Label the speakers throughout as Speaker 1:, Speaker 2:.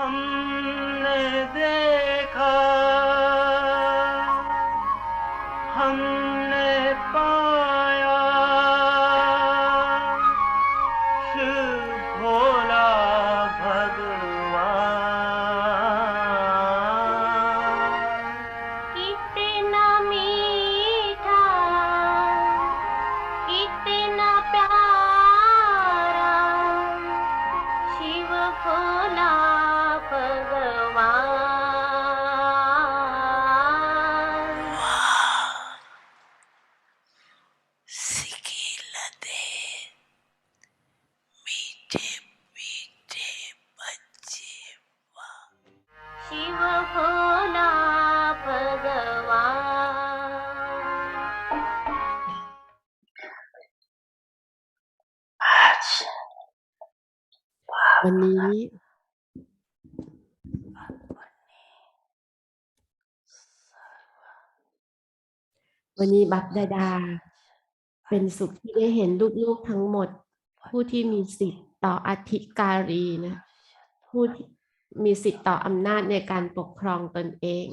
Speaker 1: हमने देखा हमने पाया शिव भोला भगवान
Speaker 2: कितना मीठा कितना प्यारा शिव भोला भगवान
Speaker 3: सिखिलते मीठे मीठे बच्चे
Speaker 2: शिव भोला भगवान
Speaker 4: วันนี้บัพดาดาเป็นสุขที่ได้เห็นลูกๆทั้งหมดผู้ที่มีสิทธิ์ต่ออธิการีนะผู้ที่มีสิทธิ์ต่ออำนาจในการปกครองตนเอง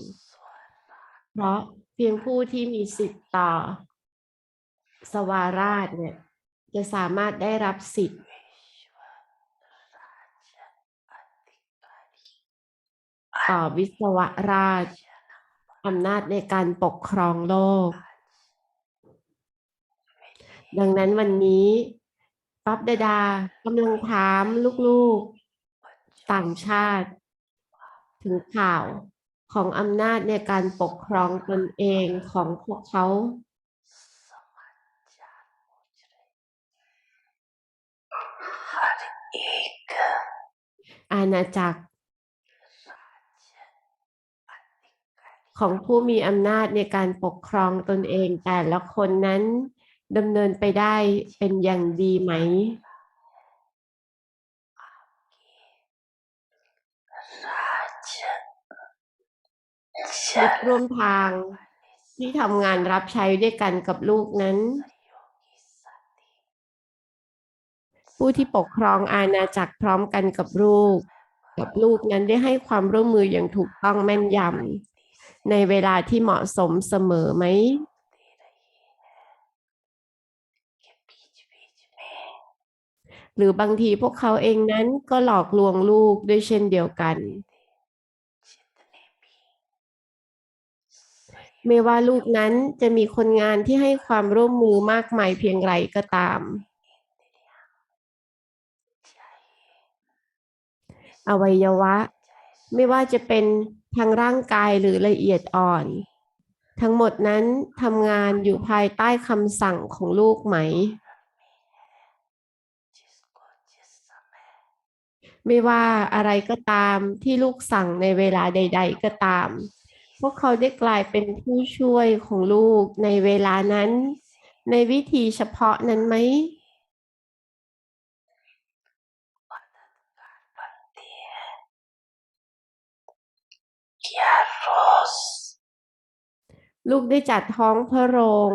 Speaker 4: เพราะเพียงผู้ที่มีสิทธิ์ต่อสวาราชเนี่ยจะสามารถได้รับสิทธิ์ต่อวิศวราชอำนาจในการปกครองโลกดังนั้นวันนี้ปั๊บดาดากำลังถามลูกๆต่างชาติถึงข่าวของอำนาจในการปกครองตนเองของพวกเขาอาณาจักรของผู้มีอำนาจในการปกครองตนเองแต่ละคนนั้นดำเนินไปได้เป็นอย่างดีไหมมิตรร่วมทางที่ทำงานรับใช้ด้วยกันกับลูกนั้นผู้ที่ปกครองอาณาจักรพร้อมกันกับลูกนั้นได้ให้ความร่วมมืออย่างถูกต้องแม่นยำในเวลาที่เหมาะสมเสมอไหมหรือบางทีพวกเขาเองนั้นก็หลอกลวงลูกด้วยเช่นเดียวกันไม่ว่าลูกนั้นจะมีคนงานที่ให้ความร่วมมือมากมายเพียงไรก็ตามอวัยวะไม่ว่าจะเป็นทางร่างกายหรือละเอียดอ่อนทั้งหมดนั้นทำงานอยู่ภายใต้คำสั่งของลูกไหมไม่ว่าอะไรก็ตามที่ลูกสั่งในเวลาใดๆก็ตามพวกเขาได้กลายเป็นผู้ช่วยของลูกในเวลานั้นในวิธีเฉพาะนั้นไหมลูกได้จัดท้องพระโรง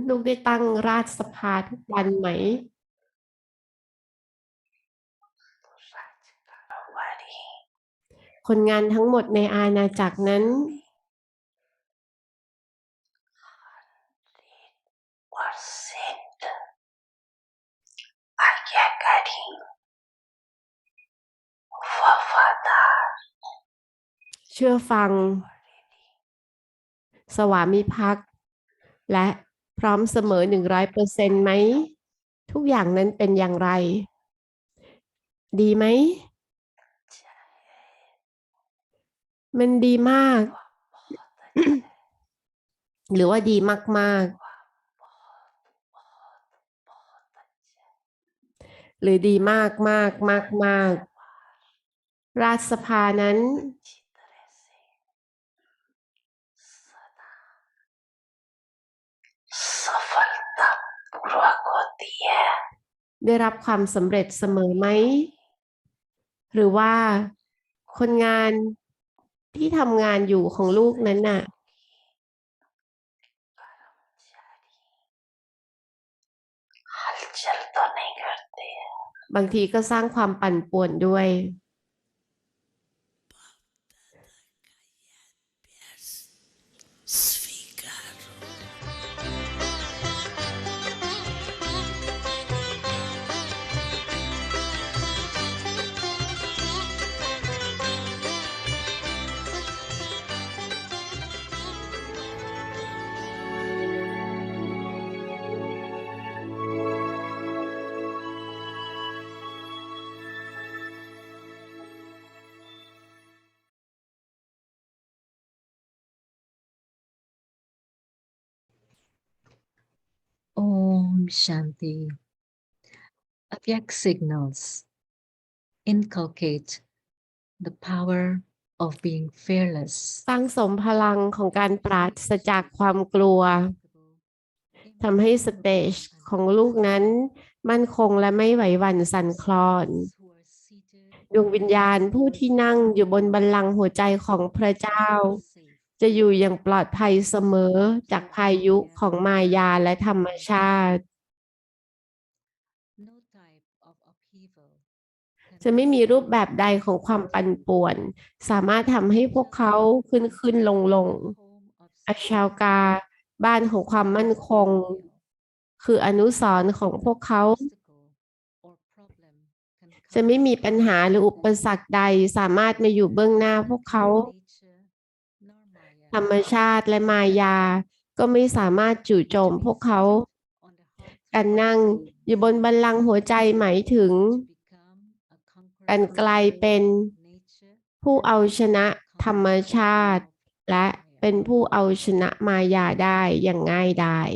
Speaker 4: ลูกได้ตั้งราชสภาทุกวันไหมคนงานทั้งหมดในอาณาจักรนั้นเชื่อฟังสวามิภักดิ์และพร้อมเสมอ 100% ไหมทุกอย่างนั้นเป็นอย่างไรดีไหมมันดีมาก หรือว่าดีมากๆหรือดีมากราชสภานั้นได้รับความสำเร็จเสมอไหมหรือว่าคนงานที่ทำงานอยู่ของลูกนั้นน่ะ
Speaker 3: चल तो नहीं करते
Speaker 4: บางทีก็สร้างความปั่นป่วนด้วย
Speaker 3: स्वीकारो
Speaker 5: Om Shanti. Avyak signals inculcate the power of being fearless.
Speaker 4: สร้างสมพลังของการปราศจากความกลัวทำให้สเตจของลูกนั้นมั่นคงและไม่ไหวหวั่นสั่นคลอนดวงวิญญาณผู้ที่นั่งอยู่บนบัลลังก์หัวใจของพระเจ้า จะอยู่อย่างปลอดภัยเสมอจากพายุของมายาและธรรมชาติ
Speaker 5: No type of upheaval
Speaker 4: จะไม่มีรูปแบบใดของความปั่นป่วน สามารถทำให้พวกเขาขึ้นลงอชาวกา บ้านของความมั่นคง คืออนุสรณ์ของพวกเขา จะไม่มีปัญหาหรืออุปสรรคใดสามารถมาอยู่เบื้องหน้าพวกเขา ธรรมชาติและมายา ก็ไม่สามารถจู่โจมพวกเขา การนั่งอยู่บนบัลลังก์หัวใจหมายถึง การกลายเป็นผู้เอาชนะธรรมชาติ และเป็นผู้เอาชนะมายาได้อย่างง่ายดาย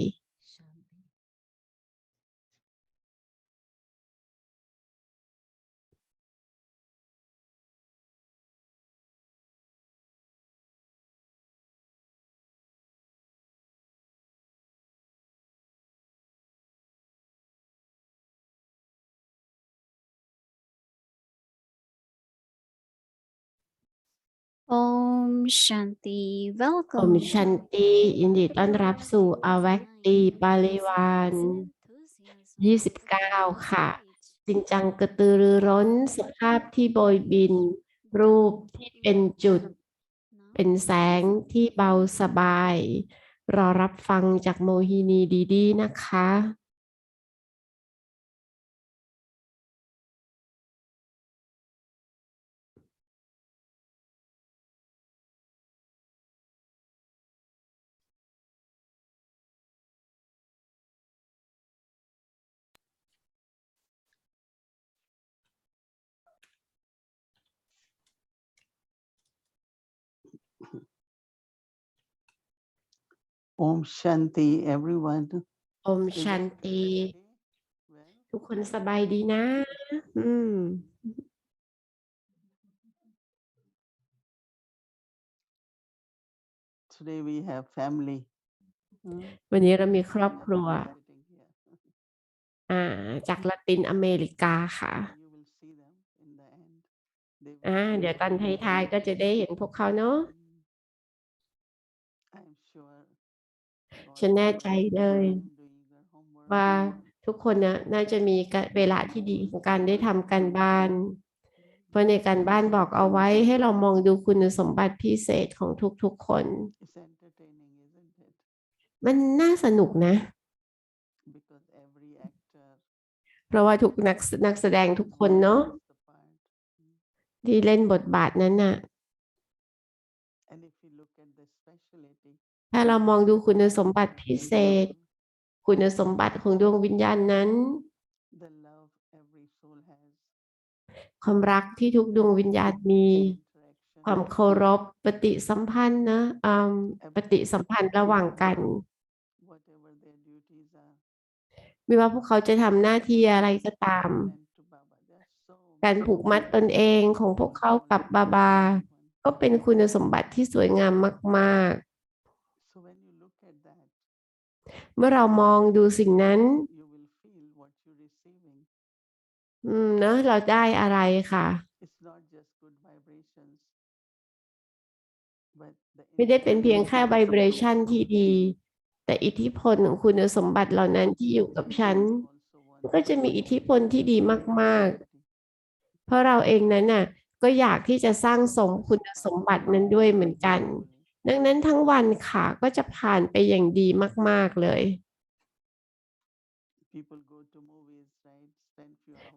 Speaker 6: Om Shanti.
Speaker 4: โอม
Speaker 6: Welcome
Speaker 4: ชันติยินดีต้อนรับสู่อเวกตีปาริวาร29 ค่ะ จริงจังกระตือรือร้นสภาพที่โบยบิน รูปที่เป็นจุด เป็นแสงที่เบาสบาย รอรับฟังจากโมฮินีดีดีนะคะ
Speaker 7: Om Shanti, everyone.
Speaker 4: โอมชันติ ทุกคนสบายดีนะ
Speaker 7: Today we have family.
Speaker 4: วันนี้เรามีครอบครัว
Speaker 7: Sitting here.
Speaker 4: จากละตินอเมริกาค่ะ
Speaker 7: You will see them in the end. They will
Speaker 4: เดี๋ยวตอนท้ายๆก็จะได้เห็นพวกเขาเนาะ
Speaker 7: I'm sure.
Speaker 4: ฉันแน่ใจเลย
Speaker 7: Doing their homework.
Speaker 4: ว่าทุกคนน่าจะมีเวลาที่ดีของการได้ทำการบ้าน เพราะในการบ้านบอกเอาไว้ให้เรามองดูคุณสมบัติพิเศษของทุกๆคน
Speaker 7: It's entertaining, isn't it?
Speaker 4: มันน่าสนุกนะ
Speaker 7: Because every actor
Speaker 4: เพราะว่าทุกนักแสดงทุกคนเนาะ
Speaker 7: plays the part.
Speaker 4: ที่เล่นบทบาทนั้นน่ะ
Speaker 7: And if you look at the specialty,
Speaker 4: ถ้าเรามองดูคุณสมบัติพิเศษ คุณสมบัติของดวงวิญญาณนั้น
Speaker 7: the love every soul has,
Speaker 4: ความรักที่ทุกดวงวิญญาณมี
Speaker 7: interaction,
Speaker 4: ความเคารพปฏิสัมพันธ์นะปฏิสัมพันธ์ระหว่างกัน
Speaker 7: whatever their duties are.
Speaker 4: ไม่ว่าพวกเขาจะทำหน้าที่อะไรก็ตาม
Speaker 7: And to Baba, there's so
Speaker 4: การผูกมัดตนเองของพวกเขากับบาบา ก็เป็นคุณสมบัติที่สวยงามมาก
Speaker 7: So when you look at that,
Speaker 4: ๆ เมื่อเรามองดูสิ่งนั้น
Speaker 7: you will feel what you're receiving.
Speaker 4: เนอะเราได้อะไรค่ะ
Speaker 7: It's not just good vibrations, but the
Speaker 4: ไม่ได้เป็นเพียงแค่
Speaker 7: influence of
Speaker 4: vibration
Speaker 7: those
Speaker 4: ที่ดี แต่อิทธิพลของคุณสมบัติเหล่านั้นที่อยู่กับฉัน
Speaker 7: is also
Speaker 4: ก็จะมีอิทธิพลที่ดีมากๆเพราะเราเองนั้นน่ะก็อยากที่จะสร้างสมคุณสมบัตินั้นด้วยเหมือนกันดังนั้นทั้งวันค่ะก็จะผ่านไปอย่างดีมากๆเลย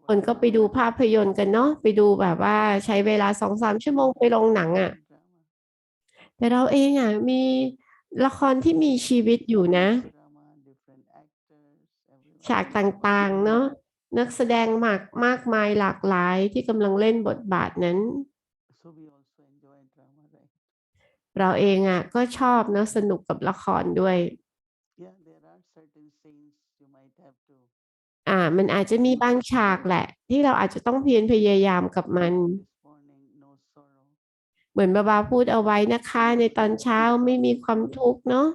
Speaker 4: คนก็ไปดูภาพยนตร์กันเนาะไปดูแบบว่าใช้เวลา2-3 ชั่วโมงไปโรงหนังอ่ะแต่เราเองอ่ะมีละครที่มีชีวิตอยู่นะฉากต่างๆเนาะนักแสดงมากมายหลากหลายที่กำลังเล่นบทบาทนั้นเราเองอ่ะก็ชอบเนาะสนุกกับละครด้วยมันอาจจะมีบางฉากแหละที่เราอาจจะต้องเพียรพยายามกับมันเหมือนบาบาพูดเอาไว้นะคะในตอนเช้าไม่มีความทุกข์เนาะ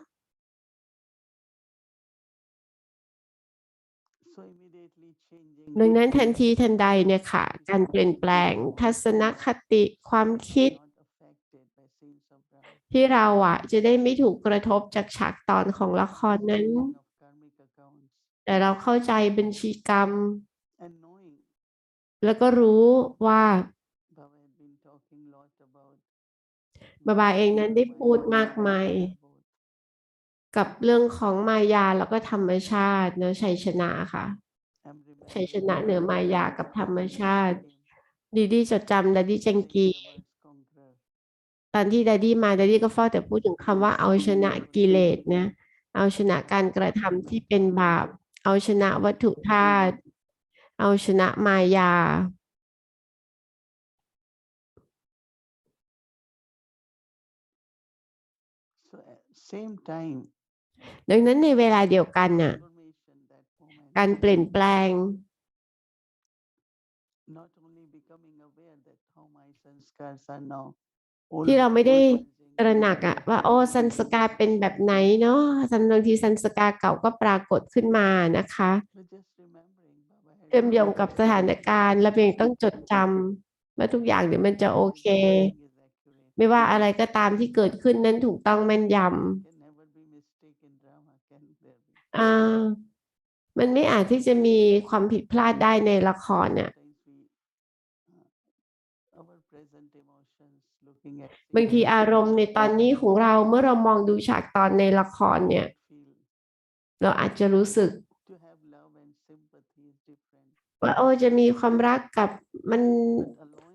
Speaker 4: ดังนั้นทันทีทันใดเนี่ยค่ะการเปลี่ยนแปลงทัศนคติความคิดที่เราจะได้ไม่ถูกกระทบจากฉากตอนของละครนั้นแต่เราเข้าใจบัญชีกรรมแล้วก็รู้ว่าบาบาเองนั้นได้พูดมากมายกับเรื่องของมายาแล้วก็ธรรมชาติเนอะชัยชนะค่ะชัยชนะเหนือมายากับธรรมชาติดีดีจดจำดัดดี้จังกีตอนที่ดัดดี้มาดัดดี้ก็เฝ้าแต่พูดถึงคำว่าเอาชนะกิเลสนะเอาชนะการกระทำที่เป็นบาปเอาชนะวัตถุธาตุเอาชนะมายาดังนั้นในเวลาเดียวกันน่ะการเปลี่ยนแปลงที่เราไม่ได้ตระหนักว่าโอ้สันสกาเป็นแบบไหนเนาะบางทีสันสกาเก่าก็ปรากฏขึ้นมานะคะเชื่อมโยงกับสถานการณ์เราเพียงต้องจดจำว่าทุกอย่างเดี๋ยวมันจะโอเคไม่ว่าอะไรก็ตามที่เกิดขึ้นนั้นถูกต้องแม่นยำมันไม่อาจที่จะมีความผิดพลาดได้ในละครเนี่ยบางทีอารมณ์ในตอนนี้ของเราเมื่อเรามองดูฉากตอนในละครเนี่ยเราอาจจะรู้สึกว่าโอ้จะมีความรักกับมัน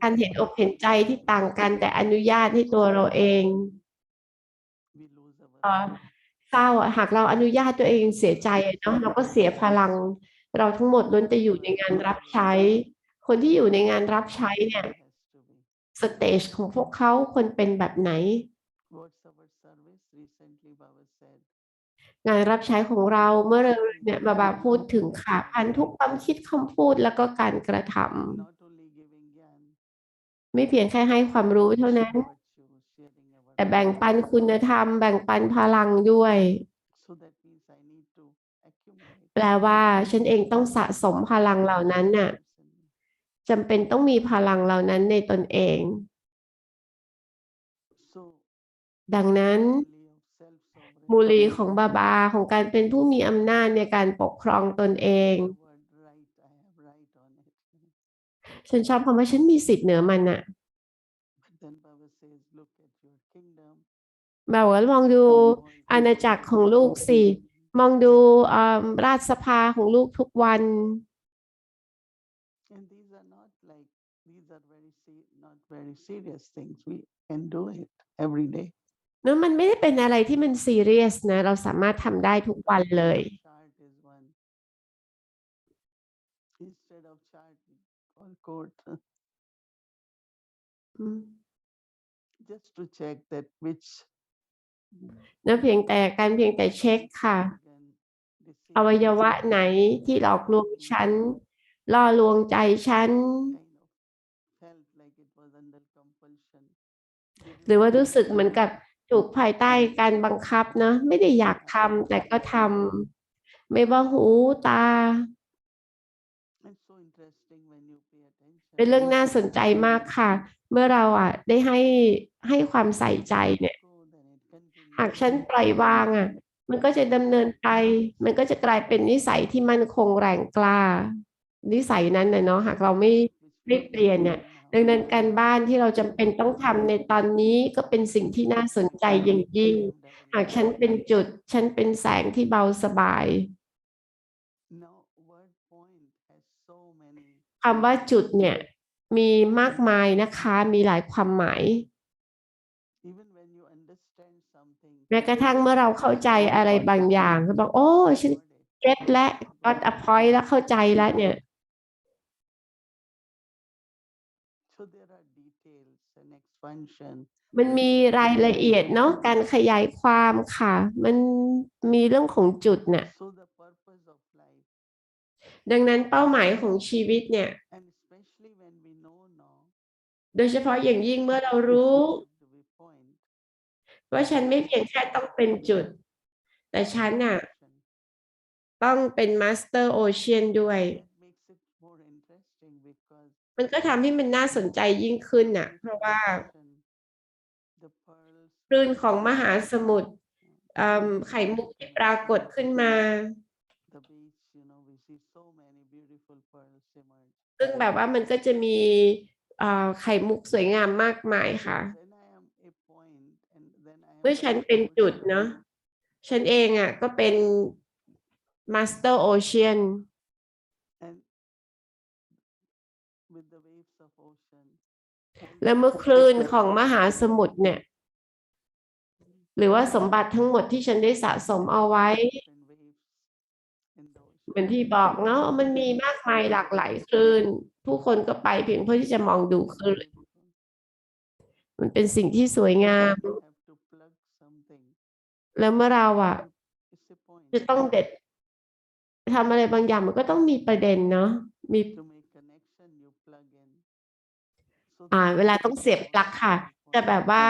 Speaker 4: การเห็นอกเห็นใจที่ต่างกันแต่อนุญาตให้ตัวเราเองเศร้าหากเราอนุญาตตัวเองเสียใจเนาะเราก็เสียพลังเราทั้งหมดล้วนแต่อยู่ในงานรับใช้คนที่อยู่ในงานรับใช้เนี่ยสเตจของพวกเขาควรเป็นแบบไหนงานรับใช้ของเราเมื่อเราเนี่ยบาพูดถึงค่ะผ่านทุกความคิดคำพูดแล้วก็การกระทำไม่เพียงแค่ให้ความรู้เท่านั้นแต่แบ่งปันคุณธรรมแบ่งปันพลังด้วยแปลว่าฉันเองต้องสะสมพลังเหล่านั้นน่ะจำเป็นต้องมีพลังเหล่านั้นในตนเองดังนั้นมูลีของบาของการเป็นผู้มีอำนาจในการปกครองตนเองฉันชอบคำว่าฉันมีสิทธิ์เหนือมันน่ะแบบว่าลองดูอาณาจักรของลูกสิมองดูราชสภาของลูกทุกวันเนอะมันไม่ได้เป็นอะไรที่มันซีเรียสนะเราสามารถทำได้ทุกวันเลยนะเพียงแต่เช็คค่ะอวัยวะไหนที่หลอกลวงฉันล่อลวงใจฉันหรือว่ารู้สึกเหมือนกับถูกภายใต้การบังคับนะไม่ได้อยากทำแต่ก็ทำไม่ว่าหูตาเป็นเรื่องน่าสนใจมากค่ะเมื่อเราได้ให้ความใส่ใจเนี่ยหากฉันปล่อยวาง มันก็จะดำเนินไป มันก็จะกลายเป็นนิสัยที่มั่นคงแรงกล้า นิสัยนั้นนะเนาะหากเราไม่เปลี่ยนเนี่ยดังนั้นการบ้านที่เราจำเป็นต้องทำในตอนนี้ก็เป็นสิ่งที่น่าสนใจอย่างยิ่ง หากฉันเป็นจุด ฉันเป็นแสงที่เบาสบาย
Speaker 7: Now, word point has so many
Speaker 4: คำว่าจุดเนี่ยมีมากมายนะคะ มีหลายความหมาย
Speaker 7: even when you understand something
Speaker 4: แม้กระทั่งเมื่อเราเข้าใจอะไรบางอย่างก็บอกโอ้ฉัน
Speaker 7: got it.
Speaker 4: เก็ตและ got a point แล้วเข้าใจแล้วเนี่ย
Speaker 7: So there are details and expansion.
Speaker 4: มันมีรายละเอียดเนาะการขยายความค่ะ มันมีเรื่องของจุดเนี่ย
Speaker 7: So the purpose of life,
Speaker 4: ดังนั้นเป้าหมายของชีวิตเนี่ย
Speaker 7: and especially when we know now
Speaker 4: โดยเฉพาะอย่างยิ่งเมื่อเรารู้
Speaker 7: the waypoint,
Speaker 4: ว่าฉันไม่เพียงแค่ต้องเป็นจุด แต่ฉันน่ะ
Speaker 7: ocean,
Speaker 4: ต้องเป็นมาสเตอร์โอเชียนด้วย
Speaker 7: that makes it more interesting because
Speaker 4: มันก็ทำให้มันน่าสนใจยิ่งขึ้นน่ะ
Speaker 7: waves
Speaker 4: เพราะ
Speaker 7: of
Speaker 4: ว่า
Speaker 7: ocean, the pearls
Speaker 4: คลื่นของมหาสมุทร
Speaker 7: uh,
Speaker 4: ไข่มุกที่ปรากฏขึ้นมา
Speaker 7: the beach, we see so many beautiful pearls emerge.
Speaker 4: ซึ่งแบบว่ามันก็จะมีไข่มุกสวยงามมากมายค่ะ
Speaker 7: When I am a point and then I am
Speaker 4: เมื่อฉันเป็นจุดเนาะ ฉันเองอ่ะก็เป็นมาสเตอร์โอเชียน
Speaker 7: and with the waves of ocean, and
Speaker 4: และเมื่อคลื่นของมหาสมุทรเนี่ย หรือว่าสมบัติทั้งหมดที่ฉันได้สะสมเอาไว้
Speaker 7: different waves in the
Speaker 4: เหมือน
Speaker 7: ocean.
Speaker 4: ที่บอกเนาะมันมีมากมายหลากหลายคลื่น ผู้คนก็ไปเพียงเพื่อที่จะมองดูคลื่น มันเป็นสิ่งที่สวยงาม
Speaker 7: You have to plug something.
Speaker 4: แล้วเมื่อเราอ่ะ
Speaker 7: It's a point
Speaker 4: จะต้องเด็ดทำอะไรบางอย่างมันก็ต้องมีประเด็นเนาะมี
Speaker 7: to make connection. You plug in. So
Speaker 4: เวลาต้องเสียบปลั๊กค่ะ แต่แบบว่า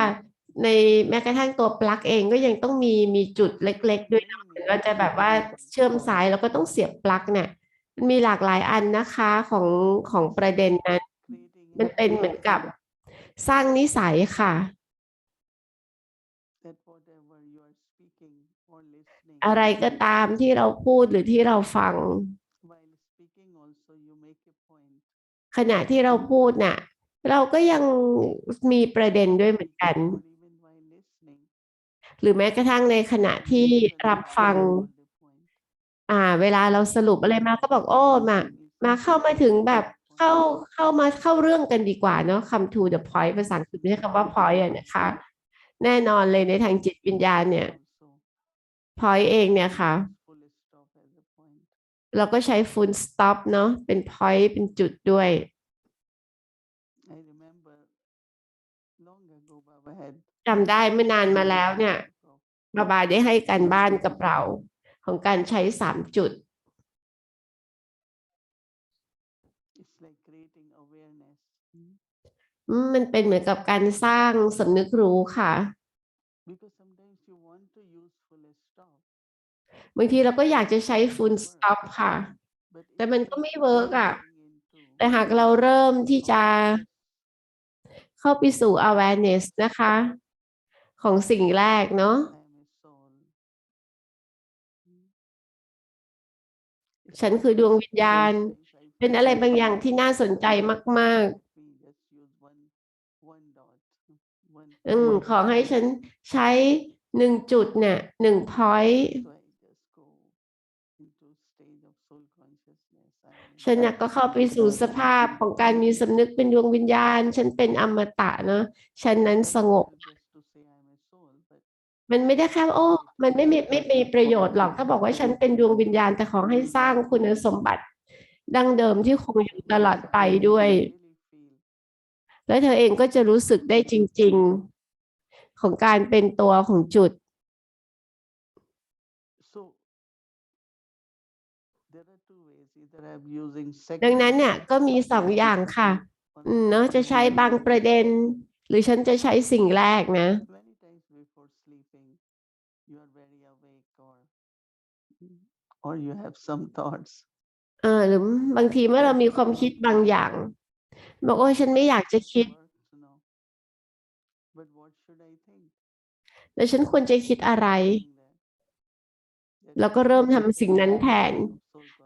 Speaker 4: ในแม้กระทั่งตัวปลั๊กเองก็ยังต้องมีจุดเล็กๆด้วยเนาะหรือเราจะแบบว่าเชื่อมสายแล้วก็ต้องเสียบปลั๊กเนี่ยมันมีหลากหลายอันนะคะของประเด็นนั้น
Speaker 7: creating
Speaker 4: มันเป็นเหมือนกับสร้างนิสัยค่ะ
Speaker 7: that whatever you are speaking or listening,
Speaker 4: อะไรก็ตามที่เราพูดหรือที่เราฟัง
Speaker 7: while speaking also you make a point.
Speaker 4: ขณะที่เราพูดน่ะเราก็ยังมีประเด็นด้วยเหมือนกัน
Speaker 7: Or even while listening,
Speaker 4: หรือแม้กระทั่งในขณะที่รับฟัง
Speaker 7: called a point.
Speaker 4: เวลาเราสรุปอะไรมาก็บอกโอ้มาเข้ามาถึงแบบเข้าเรื่องกันดีกว่าเนาะ come to the point ภาษาอังกฤษไม่ใช่คำว่า point อะนะคะ แน่นอนเลยในทางจิตวิญญาณเนี่ย
Speaker 7: Also,
Speaker 4: point เองเนี่ยค่ะ
Speaker 7: full stop as a point.
Speaker 4: เราก็ใช้ full stop เนาะเป็น point เป็นจุดด้วย
Speaker 7: I remember long ago Baba had
Speaker 4: จำได้เมื่อนานมาแล้วเนี่ย บาบาได้ให้การบ้านกับเราของการใช้3 จุด
Speaker 7: it's like creating awareness.
Speaker 4: มันเป็นเหมือนกับการสร้างสำนึกรู้ค่ะ
Speaker 7: Because sometimes you want to use full stop,
Speaker 4: บางทีเราก็อยากจะใช้ full stop ค่ะ
Speaker 7: but
Speaker 4: แต่
Speaker 7: if
Speaker 4: มัน
Speaker 7: we
Speaker 4: ก็ไม่เวิร์กอ่ะ
Speaker 7: getting into
Speaker 4: แต่หากเราเริ่มที่จะ
Speaker 7: awareness,
Speaker 4: เข้าไปสู่ awareness นะคะ ของสิ่งแรกเนาะ
Speaker 7: I am a soul.
Speaker 4: ฉันคือดวงวิญญาณ เป็นอะไรบางอย่างที่น่าสนใจมาก
Speaker 7: We just use one dot, one
Speaker 4: ๆขอให้ฉันใช้1 จุดเนี่ย1 point
Speaker 7: so I just go into stage of soul consciousness. I am
Speaker 4: ฉันน่ะก็เข้าไปสู่สภาพของการมีสำนึกเป็นดวงวิญญาณ ฉันเป็นอมตะเนาะฉันนั้นสงบ
Speaker 7: just to say I am a soul, but
Speaker 4: มันไม่ได้แค่มันไม่มีประโยชน์หรอกถ้าบอกว่าฉันเป็นดวงวิญญาณแต่ขอให้สร้างคุณสมบัติ ดั้งเดิมที่คงอยู่ตลอดไปด้วย
Speaker 7: really feel
Speaker 4: แล้วเธอเองก็จะรู้สึกได้จริงๆ ของการเป็นตัวของจุด
Speaker 7: so. There are two ways. Either I'm using
Speaker 4: ดัง
Speaker 7: second
Speaker 4: นั้นเนี่ยก็มี2 อย่างค่ะ เนาะจะใช้บางประเด็น หรือฉันจะใช้สิ่งแรกนะ
Speaker 7: many times before sleeping, you are very awake or you have some thoughts.
Speaker 4: หรือบางทีเมื่อเรามีความคิดบางอย่าง บอกว่าฉันไม่อยากจะคิด
Speaker 7: Work to know. But what should I think?
Speaker 4: แล้วฉันควรจะคิดอะไร
Speaker 7: Doing that.
Speaker 4: แล้วก็เริ่มทำสิ่งนั้นแทน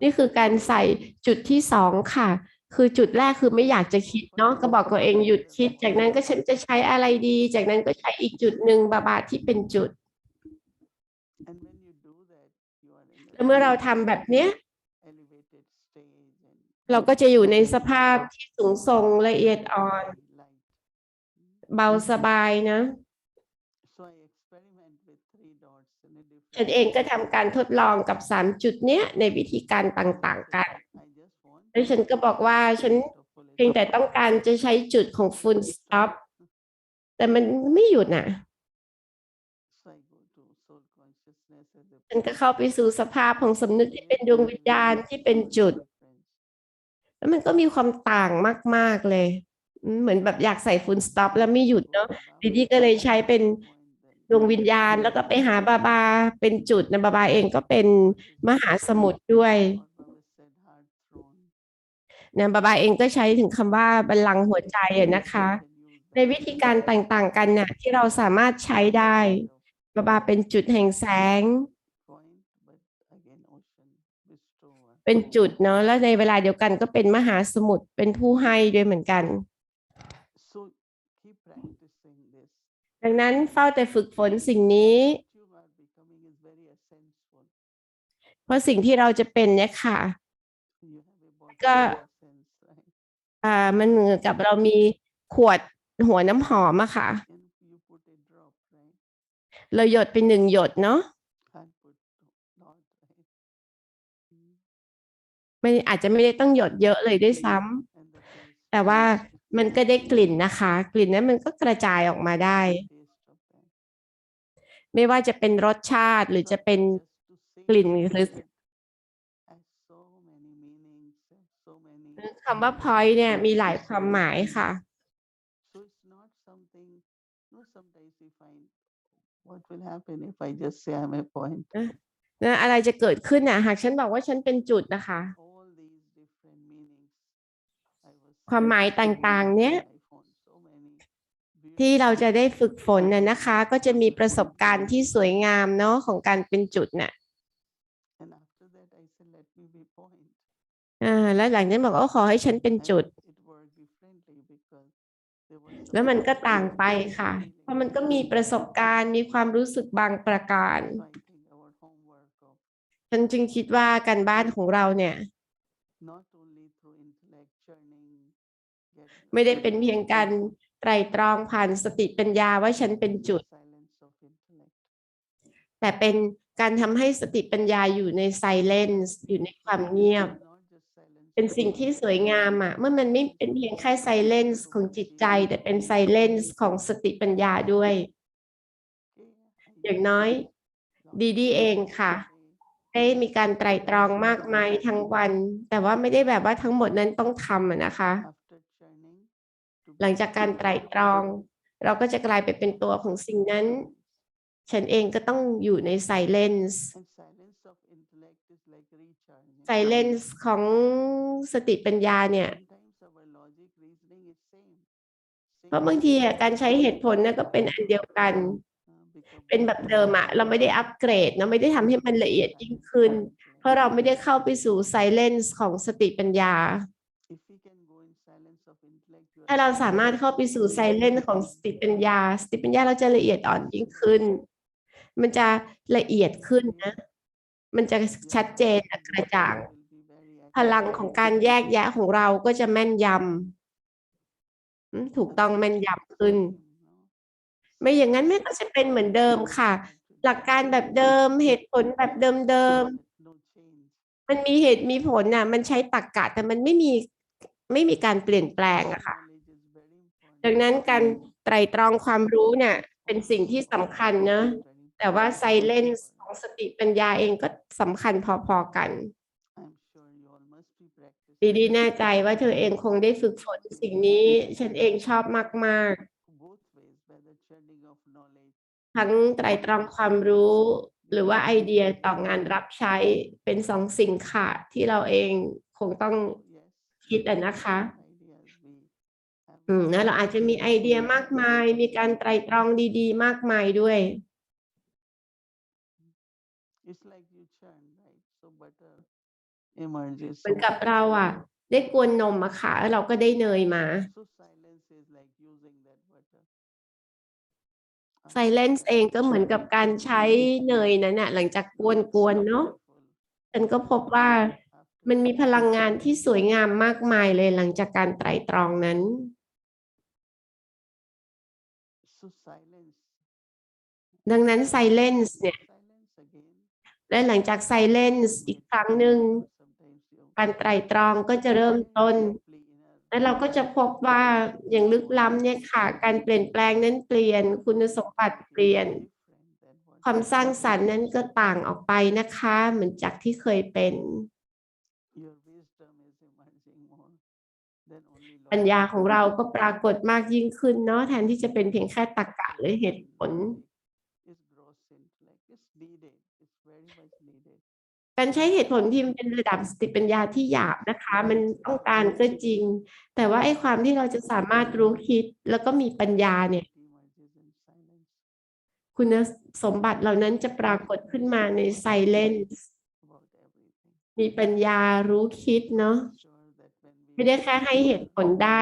Speaker 4: นี่คือการใส่จุดที่สองค่ะ คือจุดแรกคือไม่อยากจะคิดเนาะก็บอกตัวเองหยุดคิด จากนั้นก็ฉันจะใช้อะไรดี จากนั้นก็ใช้อีกจุดหนึ่งบาที่เป็นจุด แล้วเมื่อเราทำแบบเนี้ย เราก็จะอยู่ในสภาพที่สูงส่งละเอียดอ่อน เบาสบายนะ ฉันเองก็ทำการทดลองกับ3จุดเนี้ยในวิธีการต่างๆกัน แล้วฉันก็บอกว่าฉันเพียงแต่ต้องการจะใช้จุดของ full stop แต่มันไม่หยุดน่ะ ฉันก็เข้าไปสู่สภาพของสำนึกที่เป็นดวงวิญญาณที่เป็นจุด แล้วมันก็มีความต่างมากๆเลย เหมือนแบบอยากใส่ full stop แล้วไม่หยุดเนาะดิดี้ก็เลยใช้เป็นดวงวิญญาณแล้วก็ไปหาบาเป็นจุดนะบาเองก็เป็นมหาสมุทรด้วยนะบาเองก็ใช้ถึงคำว่าบัลลังก์หัวใจนะคะ ในวิธีการต่างๆกันนะที่เราสามารถใช้ได้บาเป็นจุดแห่งแสง เป็นจุดเนาะแล้วในเวลาเดียวกันก็เป็นมหาสมุทรเป็นผู้ให้ด้วยเหมือนกัน ดังนั้นเฝ้าแต่ฝึกฝนสิ่งนี้ เพราะสิ่งที่เราจะเป็นเนี่ยค่ะก็มันเหมือนกับเรามีขวดหัวน้ำหอมอะค่ะเราหยดไป1 หยดเนาะไม่อาจจะไม่ได้ต้องหยดเยอะเลยด้วยซ้ำแต่ว่ามันก็ได้กลิ่นนะคะ กลิ่นนั้นมันก็กระจายออกมาได้ ไม่ว่าจะเป็นรสชาติหรือจะเป็นกลิ่นหรือคำว่า point เนี่ยมีหลายความหมายค่ะ
Speaker 7: What will happen if I just say I'm a point?
Speaker 4: นะอะไรจะเกิดขึ้นน่ะหากฉันบอกว่าฉันเป็นจุดนะคะ ความหมายต่างๆเนี้ยที่เราจะได้ฝึกฝนน่ะนะคะ ก็จะมีประสบการณ์ที่สวยงามเนาะของการเป็นจุดน่ะแล้วหลังจากนั้นบอกว่าขอให้ฉันเป็นจุด แล้วมันก็ต่างไปค่ะ เพราะมันก็มีประสบการณ์มีความรู้สึกบางประการ ฉันจึงคิดว่าการบ้านของเราเนี่ยไม่ได้เป็นเพียงการไตร่ตรองผ่านสติปัญญาว่าฉันเป็นจุด แต่เป็นการทำให้สติปัญญาอยู่ในไซเลนซ์อยู่ในความเงียบ เป็นสิ่งที่สวยงามอ่ะเมื่อมันไม่เป็นเพียงแค่ไซเลนซ์ของจิตใจแต่เป็นไซเลนซ์ของสติปัญญาด้วยอย่างน้อยดีเองค่ะได้มีการไตร่ตรองมากมายทั้งวันแต่ว่าไม่ได้แบบว่าทั้งหมดนั้นต้องทำนะคะหลังจากการไตร่ตรองเราก็จะกลายไปเป็นตัวของสิ่งนั้นฉันเองก็ต้องอยู่ในไซเลนซ์ของสติปัญญาเนี่ยเพราะบางทีการใช้เหตุผลเนี่ยก็เป็นอันเดียวกันเป็นแบบเดิมอะเราไม่ได้อัปเกรดนะไม่ได้ทำให้มันละเอียดยิ่งขึ้นเพราะเราไม่ได้เข้าไปสู่ไซเลนซ์ของสติปัญญาถ้าเราสามารถเข้าไปสู่ไซเลนซ์ของสติปัญญาเราจะละเอียดอ่อนยิ่งขึ้นมันจะละเอียดขึ้นนะมันจะชัดเจนกระจ่างพลังของการแยกแยะของเราก็จะแม่นยำถูกต้องแม่นยำขึ้นไม่อย่างนั้นไม่ก็จะเป็นเหมือนเดิมค่ะหลักการแบบเดิมเหตุผลแบบเดิมมันมีเหตุมีผลน่ะมันใช้ตรรกะแต่มันไม่มีการเปลี่ยนแปลงอะค่ะดังนั้นการไตร่ตรองความรู้เนี่ยเป็นสิ่งที่สำคัญนะแต่ว่าไซเลนซ์ของสติปัญญาเองก็สำคัญพอๆกันดีแน่ใจว่าเธอเองคงได้ฝึกฝนสิ่งนี้ฉันเองชอบมากๆทั้งไตร่ตรองความรู้หรือว่าไอเดียต่องานรับใช้เป็น2 สิ่งค่ะที่เราเองคงต้องคิดนะคะแล้วเราอาจจะมีไอเดียมากมายมีการไตร่ตรองดีๆมากมายด้วย
Speaker 7: It's like you churn, right? So butter emerges.
Speaker 4: เหมือนกับเราได้กวนนมมาค่ะแล้วเราก็ได้เนยมา
Speaker 7: So silence is like using that butter.
Speaker 4: Silence เองก็เหมือนกับการใช้เนยนั้นน่ะหลังจากกวนๆเนาะฉันก็พบว่ามันมีพลังงานที่สวยงามมากมายเลยหลังจากการไตร่ตรองนั้น
Speaker 7: So silence.
Speaker 4: ดังนั้น Silence เนี่ย
Speaker 7: Silence again.
Speaker 4: และหลังจาก Silence อีกครั้งหนึ่ง
Speaker 7: Sometimes you
Speaker 4: การไตร่ตรองก็จะเริ่มต้น
Speaker 7: deeply inner.
Speaker 4: และเราก็จะพบว่าอย่างลึกล้ำเนี่ยค่ะการเปลี่ยนแปลงนั้นเปลี่ยนคุณสมบัติเปลี่ยน
Speaker 7: Different than what
Speaker 4: ความสร้างสรรค์นั้นก็ต่างออกไปนะคะเหมือนจากที่เคยเป็น
Speaker 7: your wisdom is emerging more than only
Speaker 4: ปัญญาของเราก็ปรากฏมากยิ่งขึ้นเนาะแทนที่จะเป็นเพียงแค่ตรรกะหรือเหตุผล
Speaker 7: is gross intellect. It's needed. It's very much needed.
Speaker 4: การใช้เหตุผลที่มันเป็นระดับสติปัญญาที่หยาบนะคะมันต้องการก็จริง แต่ว่าไอ้ความที่เราจะสามารถรู้คิดแล้วก็มีปัญญาเนี่ย
Speaker 7: Emerges in silence.
Speaker 4: คุณสมบัติเหล่านั้นจะปรากฏขึ้นมาใน Silence
Speaker 7: About everything.
Speaker 4: มีปัญญารู้คิดเนาะ
Speaker 7: Sure that when we
Speaker 4: ไม่ได้แค่ให้เหตุผลได้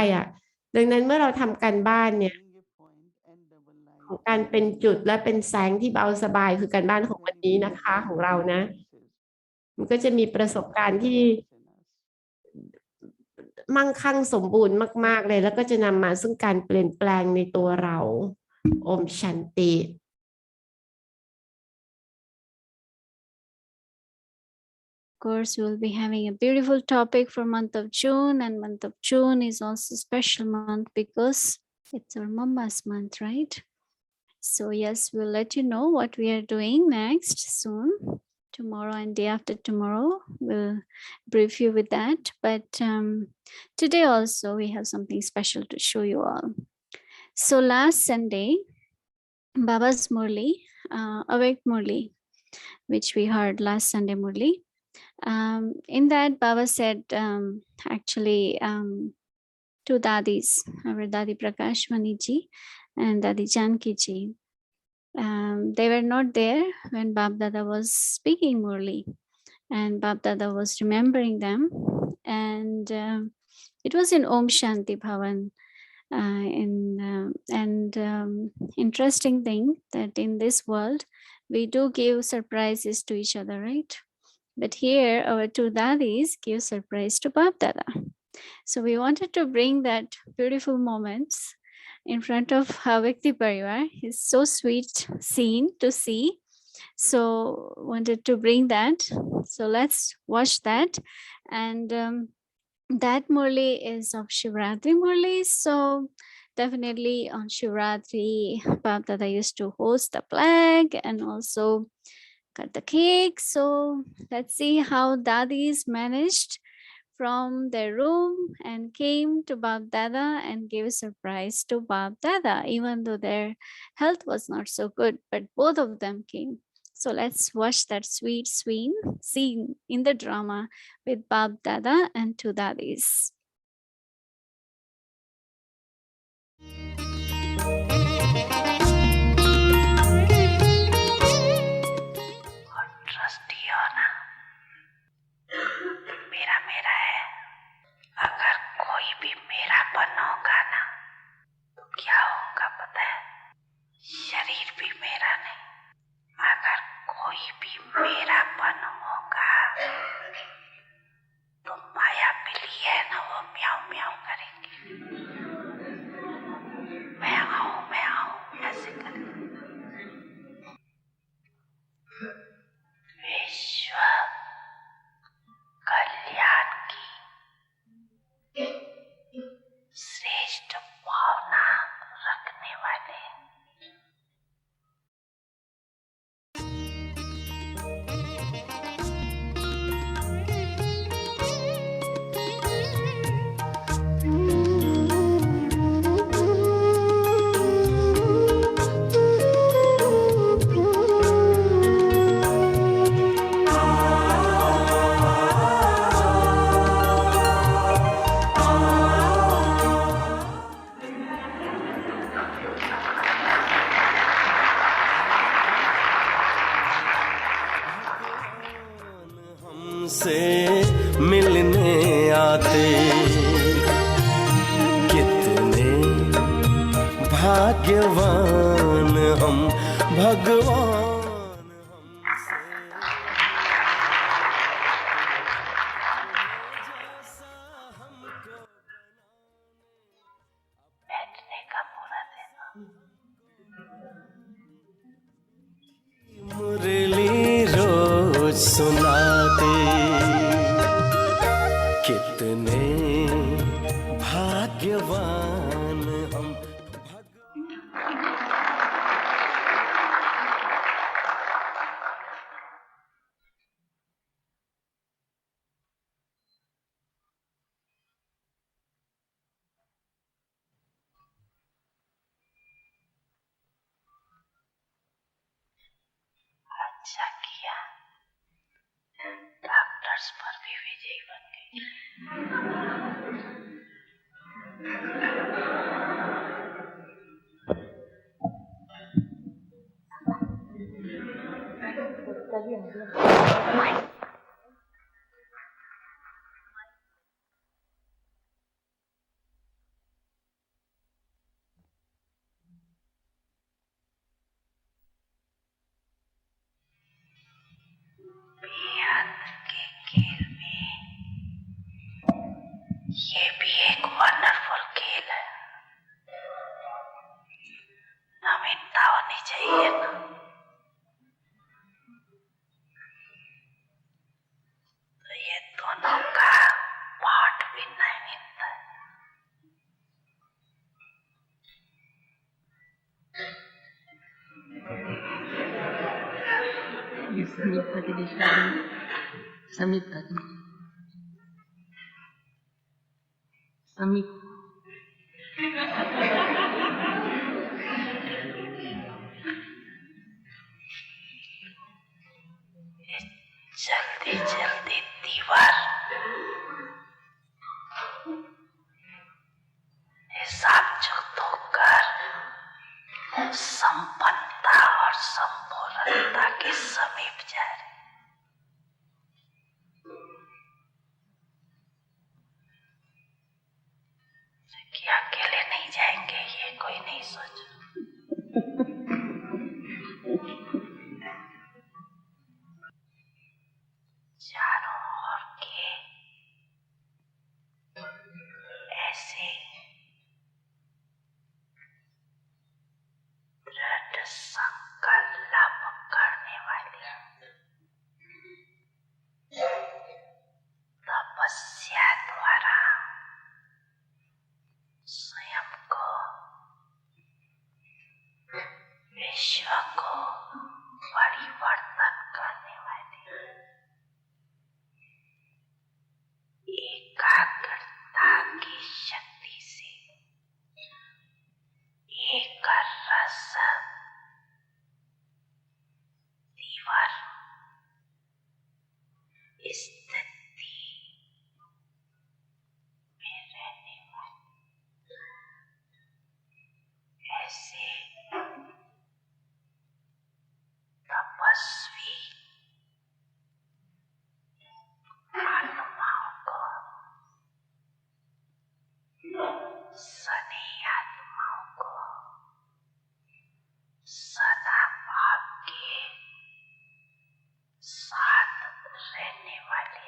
Speaker 4: ดังนั้นเมื่อเราทำการบ้านเนี่ย
Speaker 7: being a point and double line
Speaker 4: ของการเป็นจุดและเป็นแสงที่เบาสบายคือการบ้านของวันนี้นะคะของเรานะ มันก็จะมีประสบการณ์ที่มั่งคั่งสมบูรณ์มากๆเลยแล้วก็จะนำมาซึ่งการเปลี่ยนแปลงในตัวเราโอมชันติ
Speaker 6: Of course, we'll be having a beautiful topic for month of June, and month of June is also a special month because it's our Mama's month, right? So yes, we'll let you know what we are doing next soon. Tomorrow and day after tomorrow, we'll brief you with that. But today also we have something special to show you all. So last Sunday, Baba's Murli, Awake Murli, which we heard last Sunday Murli. In that, Baba said actually two Dadis, our Dadi Prakashmani ji and Dadi Janki ji. They were not there when Bab Dada was speaking Murli, and Bab Dada was remembering them. And it was in Om Shanti Bhavan. Interesting thing that in this world, we do give surprises to each other, right? But here, our two Dadis give surprise to Bab Dada. So we wanted to bring that beautiful moments in front of Havakti Parivar. It's so sweet scene to see. So wanted to bring that. So let's watch that. And that Murli is of Shivratri Murli. So definitely on Shivratri, Bab Dada used to host the flag and also cut the cake. So let's see how Dadis managed from their room and came to Bab Dada and gave a surprise to Bab Dada, even though their health was not so good, but both of them came. So let's watch that sweet scene in the drama with Bab Dada and two Dadis.
Speaker 3: Trustee हो ना, मेरा मेरा है। अगर कोई भी मेरापन होगा ना, तो क्या होगा पता है? शरीर भी मेरा नहीं। अगर कोई भी मेरापन होगा, तो माया बिल्ली है ना, वो म्याऊं म्याऊं करेंगे।
Speaker 8: हमसे मिलने आते, कितने भाग्यवान हम भगवान।
Speaker 3: बैठने का पूरा दिन
Speaker 8: मुरली रोज सुनाते, कितने भाग्यवान हम।
Speaker 3: अच्छा किया, डॉक्टर्स पर भी विजयी बन गई। बेहद के खेल में ये भी एक वंडरफुल खेल है। नवीनता होनी चाहिए ना। तो ये दोनों का पार्ट भी नवीनता है।
Speaker 7: समीप का दिशा समीप का समीप
Speaker 3: जल्दी जल्दी दीवार हिसाब चुक होकर संपन्नता और संपूर्णता के समीप जा रहे। कि अकेले नहीं जाएंगे ये कोई नहीं सोच। चारों ओर के ऐसे दृढ़ संकल्प करने वाली तपस्या द्वारा स्वयं को, विश्व को परिवर्तन करने वाली एकाग्रता की शक्ति से एक रस तीव्र स्थिति में रहने वाली ऐसे तपस्वी आत्माओं को, सनी आत्माओं को सदा भाव के साथ रहने वाले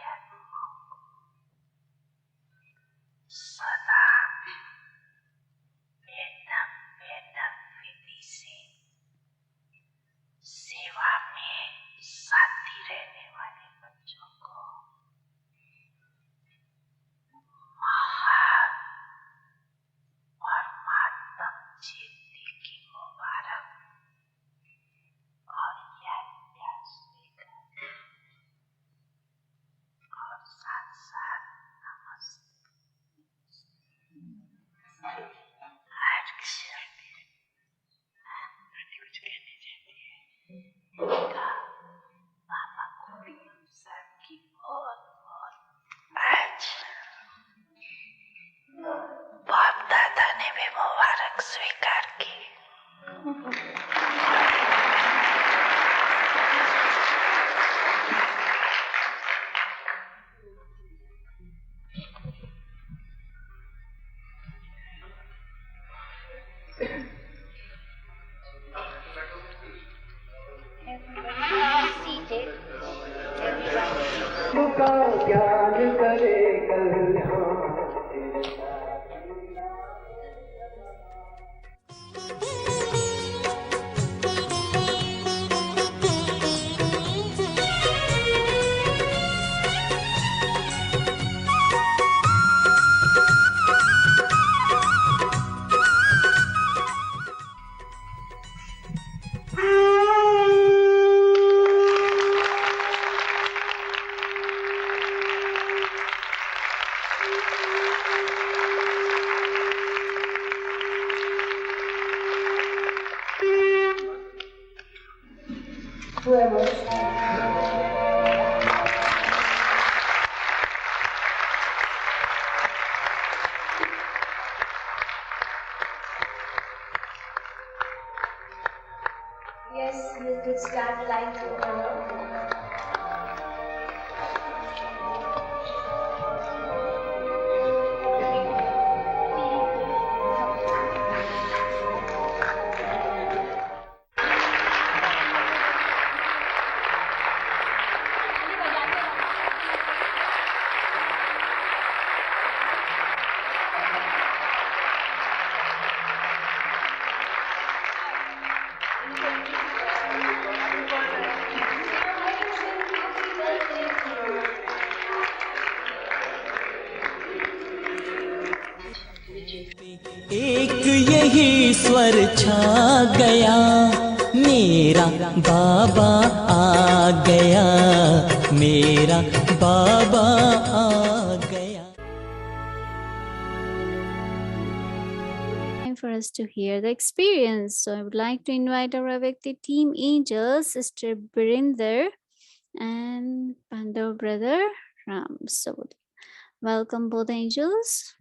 Speaker 9: सबका ज्ञान करे कल्याण।
Speaker 2: Yes, you could start light now.
Speaker 8: एक यही स्वर छा गया, मेरा बाबा आ गया, मेरा बाबा आ गया।
Speaker 6: Time for us to hear the experience. So I would like to invite our Avyakti team angels, Sister Birinder and Pandav brother Ram. So welcome both angels.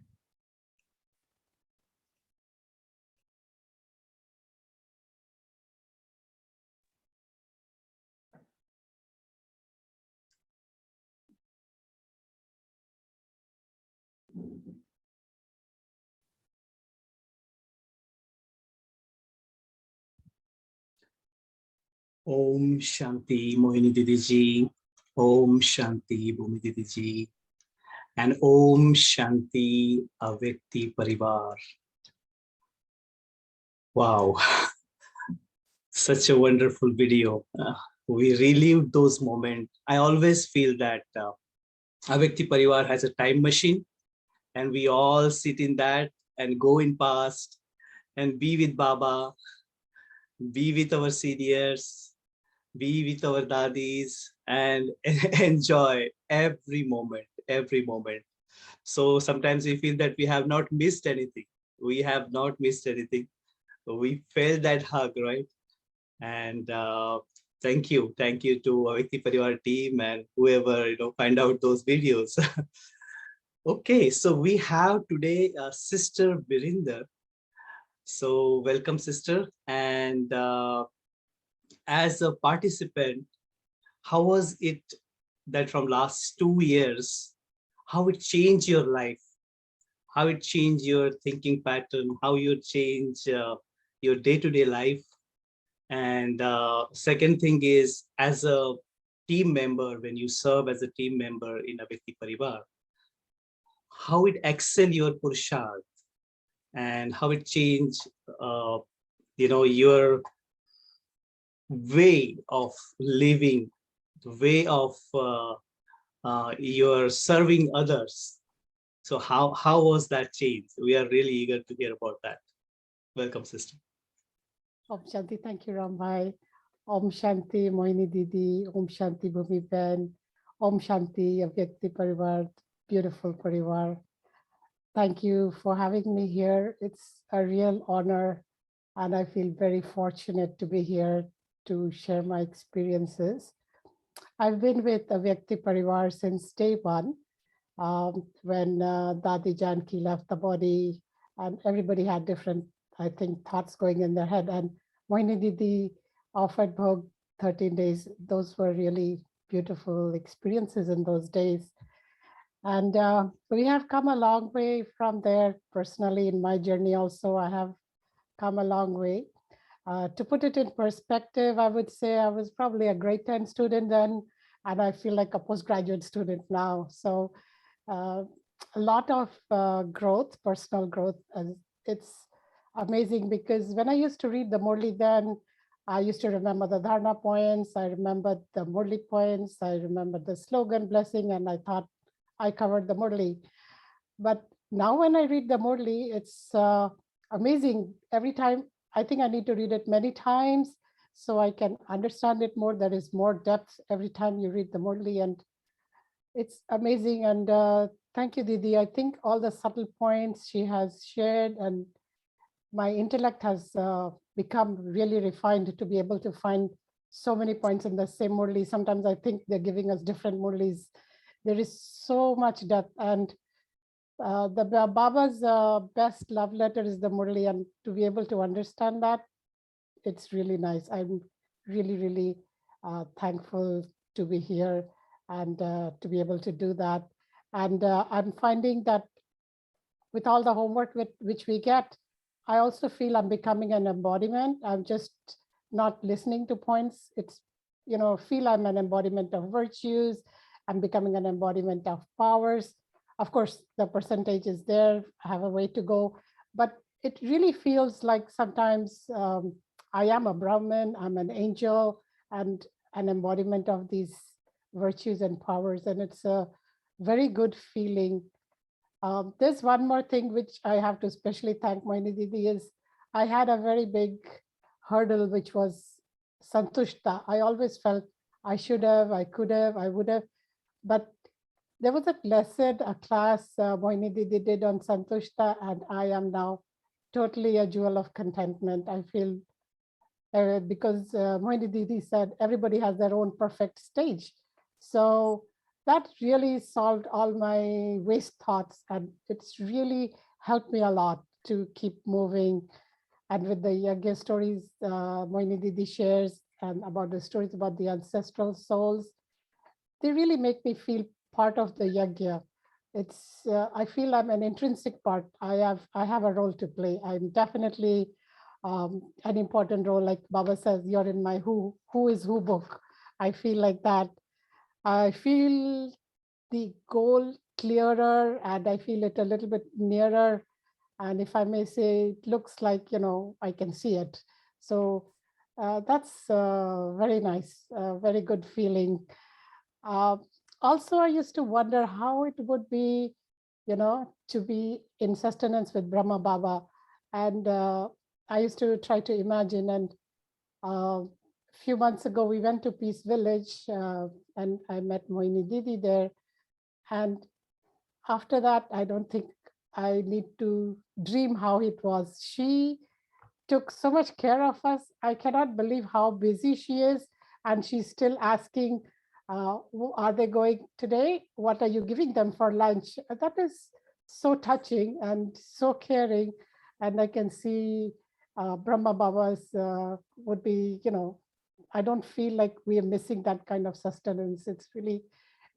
Speaker 10: Om Shanti Mohini Didi ji, Om Shanti Bhumi Didi ji, and Om Shanti Avyakti Parivar. Wow, such a wonderful video. We relive those moments. I always feel that Avyakti Parivar has a time machine, and we all sit in that and go in past and be with Baba, be with our seniors, be with our daddies, and enjoy every moment, every moment. So sometimes we feel that we have not missed anything. We have not missed anything. We felt that hug, right? And thank you to Avyakti Parivar team and whoever find out those videos. Okay, so we have today Sister Birinder. So welcome, sister. And as a participant, how was it that from last 2 years, how it changed your life, how it changed your thinking pattern, how you change your day-to-day life? And second thing is, as a team member, when you serve as a team member in Avyakti Parivar, how it excel your Purusharth and how it changed your way of living, the way of your serving others. So how was that change? We are really eager to hear about that. Welcome, sister.
Speaker 11: Om Shanti, thank you, Rambhai. Om Shanti, Mohini Didi. Om Shanti, Bhumi Ben. Om Shanti, Avyakti Parivar, beautiful Parivar. Thank you for having me here. It's a real honor, and I feel very fortunate to be here to share my experiences. I've been with Avyakti Parivar since day one, when Dadi Janki left the body, and everybody had different, I think, thoughts going in their head. And Mohini Didi offered Bhog 13 days. Those were really beautiful experiences in those days. And we have come a long way from there. Personally, in my journey also, I have come a long way. To put it in perspective, I would say I was probably a grade 10 student then, and I feel like a postgraduate student now. So a lot of growth, personal growth. And it's amazing because when I used to read the Murli then, I used to remember the Dharna points, I remembered the Murli points, I remembered the slogan blessing, and I thought I covered the Murli. But now when I read the Murli, it's amazing. Every time, I think I need to read it many times so I can understand it more. There is more depth every time you read the Murli, and it's amazing. And thank you, Didi. I think all the subtle points she has shared, and my intellect has become really refined to be able to find so many points in the same Murli. Sometimes I think they're giving us different Murlis. There is so much depth, and the Baba's best love letter is the Murli, and to be able to understand that, it's really nice. I'm really, really thankful to be here and to be able to do that. And I'm finding that with all the homework which we get, I also feel I'm becoming an embodiment. I'm just not listening to points. It's, feel I'm an embodiment of virtues. I'm becoming an embodiment of powers. Of course, the percentage is there. I have a way to go. But it really feels like sometimes I am a Brahmin, I'm an angel, and an embodiment of these virtues and powers. And it's a very good feeling. There's one more thing which I have to especially thank Mohini Didi is I had a very big hurdle, which was Santushta. I always felt I should have, I could have, I would have, but there was a lesson, a class Mohini Didi did on Santushta, and I am now totally a jewel of contentment. I feel because Mohini Didi said everybody has their own perfect stage. So that really solved all my waste thoughts, and it's really helped me a lot to keep moving. And with the Yagya stories Mohini Didi shares, and about the stories about the ancestral souls, they really make me feel part of the Yagya. It's I feel I'm an intrinsic part. I have a role to play. I'm definitely an important role. Like Baba says, you're in my who is who book. I feel like that. I feel the goal clearer, and I feel it a little bit nearer. And if I may say, it looks like, I can see it. So that's very nice, very good feeling. Also, I used to wonder how it would be, to be in sustenance with Brahma Baba. And I used to try to imagine. And a few months ago, we went to Peace Village and I met Mohini Didi there. And after that, I don't think I need to dream how it was. She took so much care of us. I cannot believe how busy she is. And she's still asking, are they going today? What are you giving them for lunch? That is so touching and so caring. And I can see Brahma Baba's would be, I don't feel like we are missing that kind of sustenance. It's really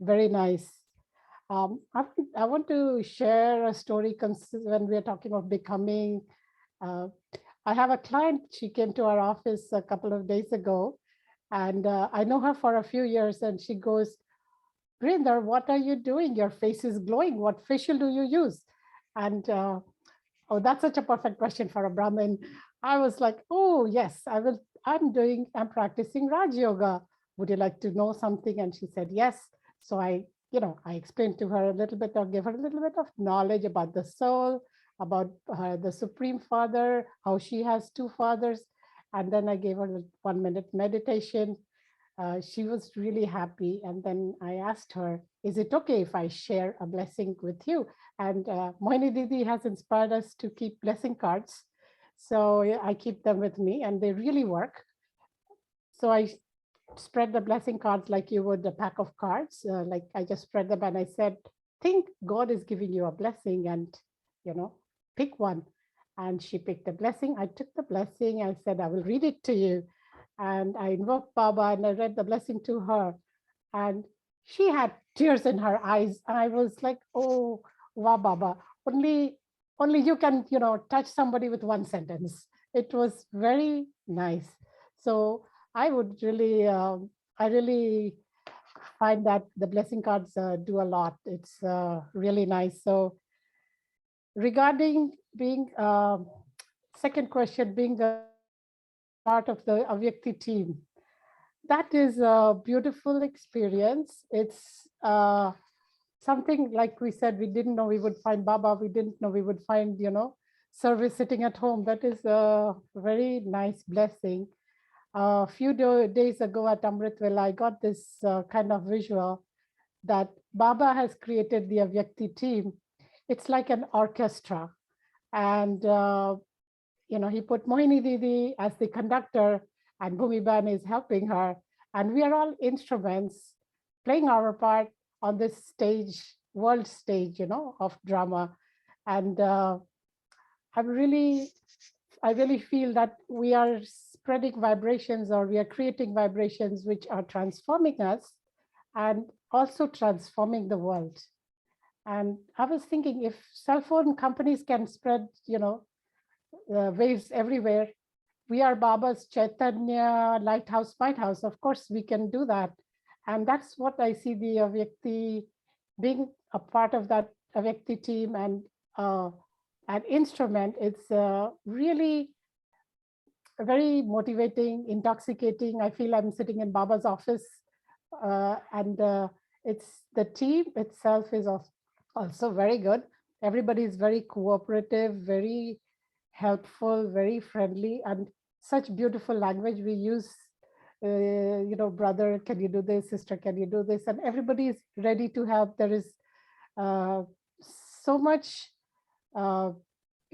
Speaker 11: very nice. I want to share a story when we are talking of becoming. I have a client, she came to our office a couple of days ago, and I know her for a few years, and she goes, Brinder, what are you doing? Your face is glowing. What facial do you use? And oh, that's such a perfect question for a Brahmin. I was like, oh, yes, I'm practicing Raj Yoga. Would you like to know something? And she said, yes. So I explained to her a little bit, or gave her a little bit of knowledge about the soul, about the Supreme Father, how she has two fathers. And then I gave her a 1-minute meditation. She was really happy. And then I asked her, is it okay if I share a blessing with you? And Mohini Didi has inspired us to keep blessing cards. So I keep them with me, and they really work. So I spread the blessing cards like you would a pack of cards. Like I just spread them, and I said, think God is giving you a blessing, and, pick one. And she picked the blessing. I took the blessing. I said, I will read it to you. And I invoked Baba, and I read the blessing to her. And she had tears in her eyes. And I was like, oh, wow, Baba, only you can, touch somebody with one sentence. It was very nice. So I would really, I really find that the blessing cards do a lot. It's really nice. So regarding being, second question, being a part of the Avyakti team, that is a beautiful experience. It's something, like we said, we didn't know we would find Baba. We didn't know we would find, service sitting at home. That is a very nice blessing. A few days ago at Amrit Vela, I got this kind of visual that Baba has created the Avyakti team. It's like an orchestra. And, he put Mohini Didi as the conductor, and Bhumiban is helping her. And we are all instruments playing our part on this stage, world stage, of drama. And I really feel that we are spreading vibrations, or we are creating vibrations which are transforming us and also transforming the world. And I was thinking, if cell phone companies can spread, waves everywhere, we are Baba's Chaitanya Lighthouse, Lighthouse. Of course, we can do that. And that's what I see the Avyakti, being a part of that Avyakti team and an instrument. It's really very motivating, intoxicating. I feel I'm sitting in Baba's office, and it's the team itself is also very good. Everybody is very cooperative, very helpful, very friendly, and such beautiful language we use. Brother, can you do this? Sister, can you do this? And everybody is ready to help. There is so much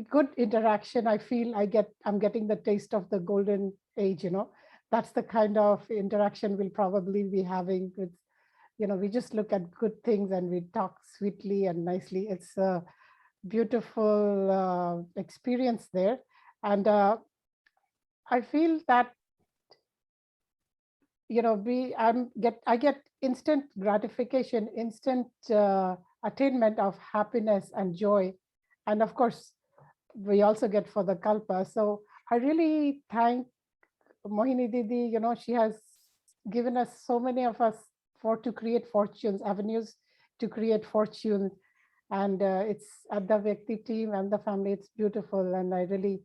Speaker 11: good interaction. I feel I'm getting the taste of the golden age. That's the kind of interaction we'll probably be having with, we just look at good things and we talk sweetly and nicely. It's a beautiful experience there. And I feel that, I get instant gratification, instant attainment of happiness and joy. And of course, we also get for the kalpa. So I really thank Mohini Didi. She has given us, so many of us, to create fortunes, avenues to create fortune. And it's at the Vyakti team and the family. It's beautiful. And I really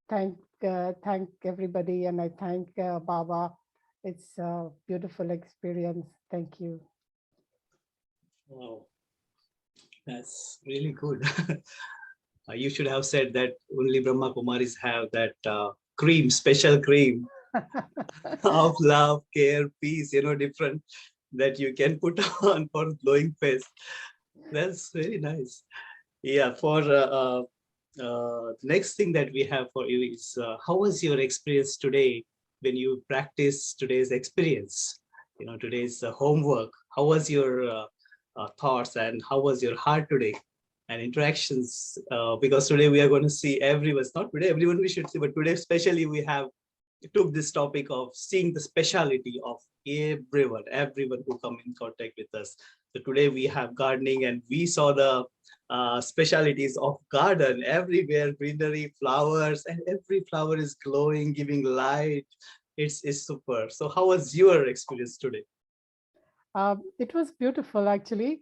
Speaker 11: thank everybody. And I thank Baba. It's a beautiful experience. Thank you.
Speaker 10: Wow, that's really good. You should have said that only Brahma Kumaris have that cream, special cream of love, care, peace, different, that you can put on for glowing face. That's very nice. Yeah, for the next thing that we have for you is, how was your experience today when you practice today's experience? Today's homework. How was your thoughts, and how was your heart today? And interactions, because today we are going to see everyone, not today everyone we should see, but today especially we have took this topic of seeing the speciality of everyone who come in contact with us. So today we have gardening, and we saw the specialities of garden everywhere, greenery, flowers, and every flower is glowing, giving light. It's super. So how was your experience today?
Speaker 11: It was beautiful, actually.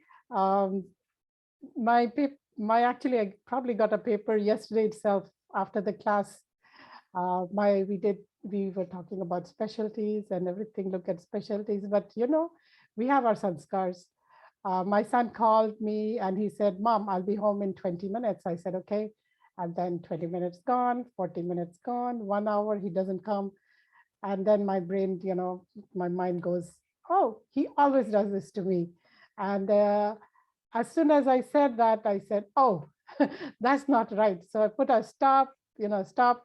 Speaker 11: Actually, I probably got a paper yesterday itself after the class. We were talking about specialties and everything, look at specialties, but we have our sanskars. My son called me and he said, Mom, I'll be home in 20 minutes. I said, okay. And then 20 minutes gone, 40 minutes gone, 1 hour, he doesn't come. And then my brain, my mind goes, oh, he always does this to me. And as soon as I said that, I said, oh, that's not right. So I put a stop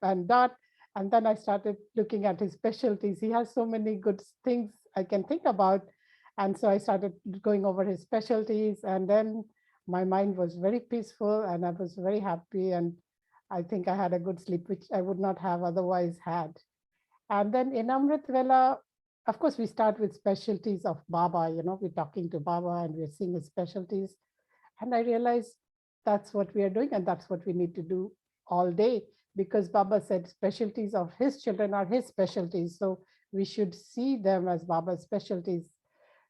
Speaker 11: and dot. And then I started looking at his specialties. He has so many good things I can think about. And so I started going over his specialties. And then my mind was very peaceful and I was very happy. And I think I had a good sleep, which I would not have otherwise had. And then in Amrit Vela, of course, we start with specialties of Baba. We're talking to Baba and we're seeing his specialties. And I realized that's what we are doing and that's what we need to do all day, because Baba said specialties of his children are his specialties. So we should see them as Baba's specialties.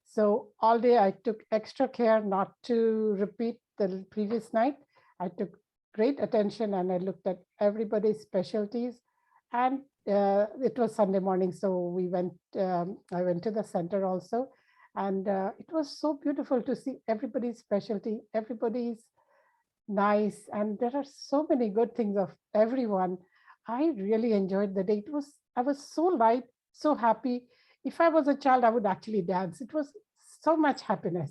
Speaker 11: So all day I took extra care not to repeat the previous night. I took great attention and I looked at everybody's specialties. And it was Sunday morning, so I went to the center also. And it was so beautiful to see everybody's specialty, everybody's nice. And there are so many good things of everyone. I really enjoyed the day. I was so light, so happy. If I was a child, I would actually dance. It was so much happiness.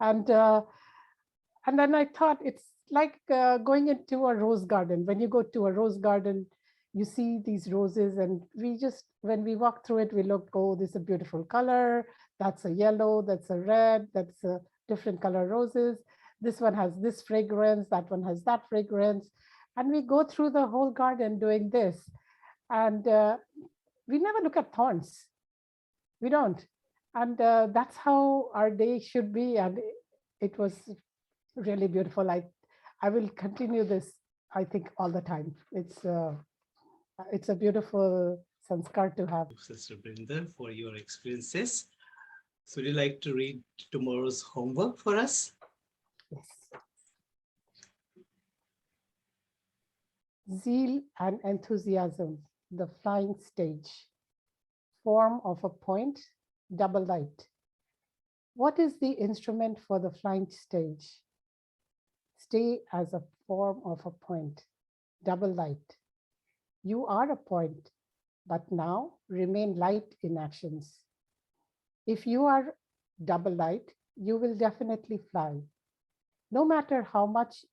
Speaker 11: And then I thought it's like going into a rose garden. When you go to a rose garden, you see these roses, and when we walk through it, we look, oh, this is a beautiful color. That's a yellow, that's a red, that's a different color roses. This one has this fragrance, that one has that fragrance. And we go through the whole garden doing this. And we never look at thorns. We don't. And that's how our day should be. And it was really beautiful. I will continue this, I think, all the time. It's a beautiful sanskar to have.
Speaker 10: Sister Brinder, for your experiences. So would you like to read tomorrow's homework for us?
Speaker 11: Yes. Zeal and enthusiasm, the flying stage. Form of a point, double light. What is the instrument for the flying stage? Stay as a form of a point, double light. You are a point, but now remain light in actions. If you are double light, you will definitely fly. No matter how much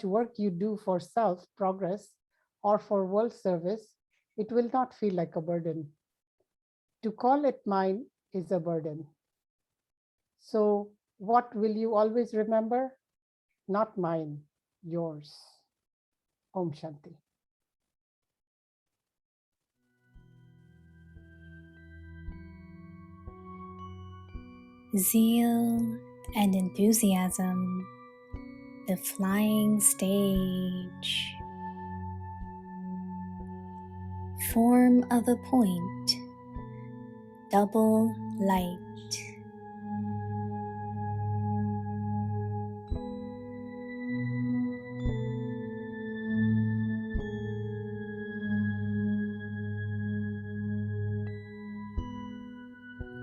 Speaker 11: work you do for self progress or for world service, it will not feel like a burden. To call it mine is a burden. So what will you always remember? Not mine, yours. Om Shanti.
Speaker 12: Zeal and enthusiasm, the flying stage. Form of a point, double light.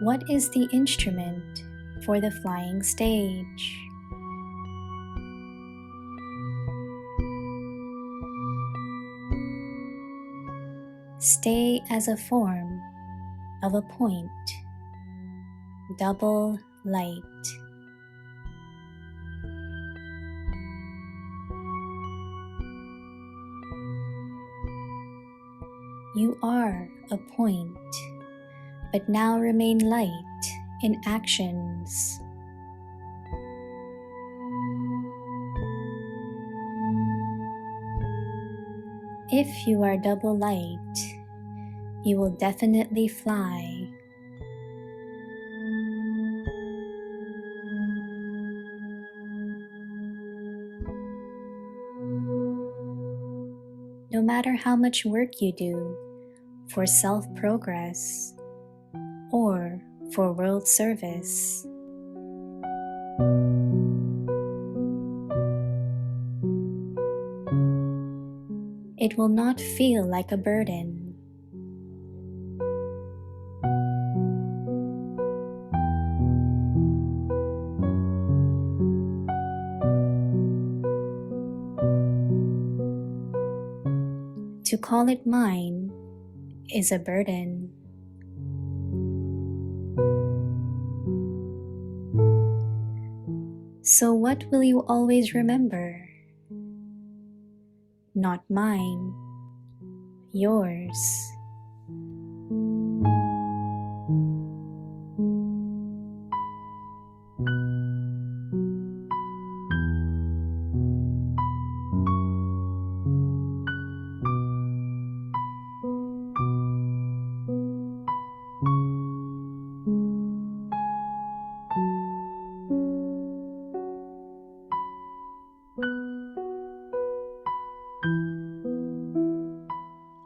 Speaker 12: What is the instrument for the flying stage? Stay as a form of a point, double light. You are a point, but now remain light in actions. If you are double light, you will definitely fly. No matter how much work you do for self-progress or for world service, it will not feel like a burden. To call it mine is a burden. So what will you always remember? Not mine, yours.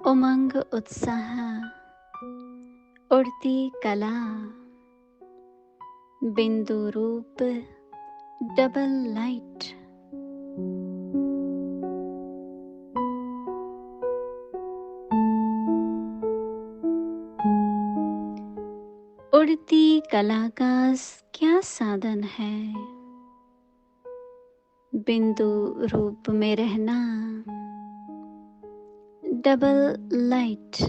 Speaker 6: उमंग उत्साह, उड़ती कला, बिंदु रूप double light. उड़ती कला का क्या साधन है, बिंदु रूप में रहना डबल लाइट।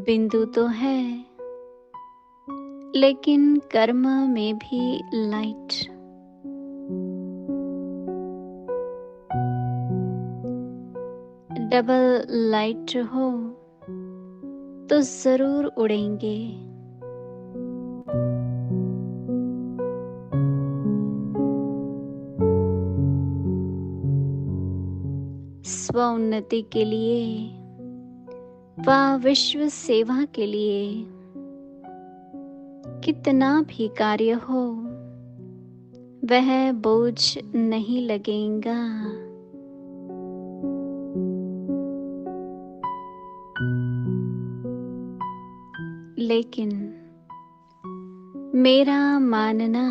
Speaker 6: बिंदु तो है लेकिन कर्म में भी लाइट। डबल लाइट हो तो जरूर उड़ेंगे। स्वोन्नति के लिए व विश्व सेवा के लिए कितना भी कार्य हो वह बोझ नहीं लगेगा। लेकिन मेरा मानना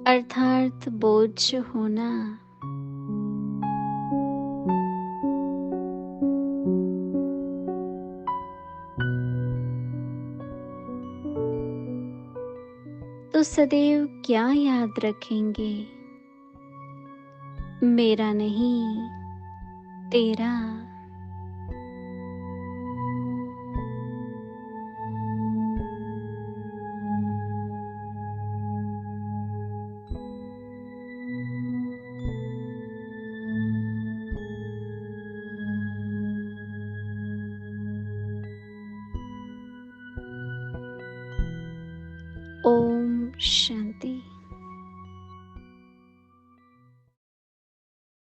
Speaker 6: अर्थात बोझ होना तो सदैव क्या याद रखेंगे, मेरा नहीं तेरा। ओम शांति।